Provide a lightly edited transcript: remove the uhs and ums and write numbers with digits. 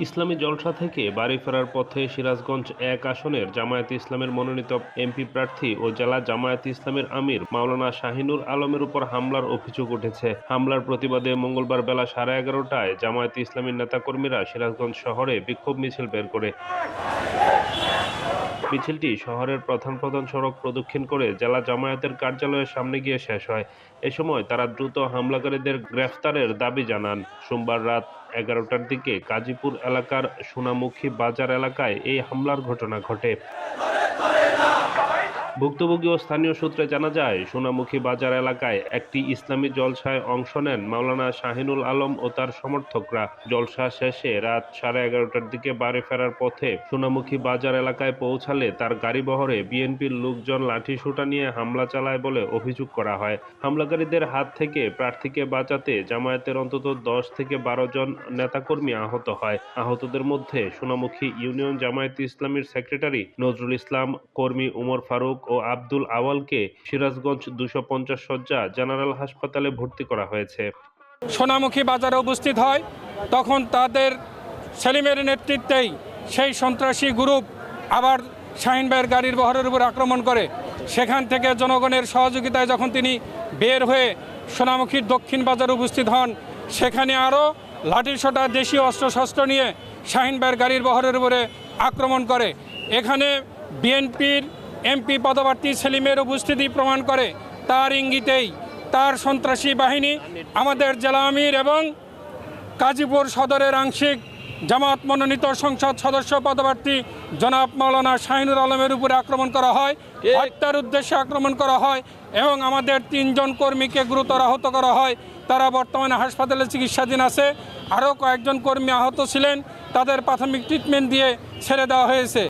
ইসলামী জলসা থেকে বাড়ি ফেরার পথে সিরাজগঞ্জ ১ আসনের জামায়াতে ইসলামের মনোনীত এমপি প্রার্থী ও জেলা জামায়াতে ইসলামের আমির মাওলানা শাহিনুর আলমের উপর হামলার অভিযোগ উঠেছে। হামলার প্রতিবাদে মঙ্গলবার বেলা 11:30টায় জামায়াতে ইসলামীর নেতাকর্মীরা সিরাজগঞ্জ শহরে বিক্ষোভ মিছিল বের করে। মিছিলটি শহরের প্রধান প্রধান সড়ক প্রদক্ষিণ করে জেলা জামায়াতের কার্যালয়ের সামনে গিয়ে শেষ হয়। এ সময় তারা দ্রুত হামলাকারীদের গ্রেফতারের দাবি জানান। সোমবার রাত 11টার দিকে গাজীপুর এলাকার সোনামুখী বাজার এলাকায় এই হামলার ঘটনা ঘটে। ভুক্তভোগী ও স্থানীয় সূত্রে জানা যায়, সোনামুখী বাজার এলাকায় একটি ইসলামী জলসায় অংশ নেন মাওলানা শাহিনুল আলম ও তার সমর্থকরা। জলসা শেষে রাত 11:30টার দিকে বাড়ি ফেরার পথে সোনামুখী বাজার এলাকায় পৌঁছালে তার গাড়িবহরে বিএনপির লোকজন লাঠিসোঁটা নিয়ে হামলা চালায় বলে অভিযোগ করা হয়। হামলাকারীদের হাত থেকে প্রার্থীকে বাঁচাতে জামায়াতের অন্তত 10 থেকে 12 জন নেতাকর্মী আহত হয়। আহতদের মধ্যে সোনামুখী ইউনিয়ন জামায়াতে ইসলামীর সেক্রেটারি নজরুল ইসলাম, কর্মী উমর ফারুক ও আব্দুল আওয়ালকে সিরাজগঞ্জ 250 শয্যা জেনারেল হাসপাতালে ভর্তি করা হয়েছে। সোনামুখী বাজারে উপস্থিত হয়, তখন তাদের সেলিমের নেতৃত্বেই সেই সন্ত্রাসী গ্রুপ আবার শাহিন ভাইয়ের গাড়ির বহরের উপর আক্রমণ করে। সেখান থেকে জনগণের সহযোগিতায় যখন তিনি বের হয়ে সোনামুখীর দক্ষিণ বাজারে উপস্থিত হন, সেখানে আরও লাঠিসোঁটা দেশীয় অস্ত্রশস্ত্র নিয়ে শাহিন ভাইয়ের গাড়ির বহরের উপরে আক্রমণ করে। এখানে বিএনপির এমপি পদপ্রার্থী সেলিমের উপস্থিতি প্রমাণ করে। তার ইঙ্গিতেই তার সন্ত্রাসী বাহিনী আমাদের জেলা আমির এবং গাজীপুর সদরের আংশিক জামাত মনোনীত সংসদ সদস্য পদপ্রার্থী জনাব মাওলানা শাহিনুর আলমের উপরে আক্রমণ করা হয়, হত্যার উদ্দেশ্যে আক্রমণ করা হয় এবং আমাদের 3 জন কর্মীকে গুরুতর আহত করা হয়। তারা বর্তমানে হাসপাতালে চিকিৎসাধীন আছে। আরও কয়েকজন কর্মী আহত ছিলেন, তাদের প্রাথমিক ট্রিটমেন্ট দিয়ে ছেড়ে দেওয়া হয়েছে।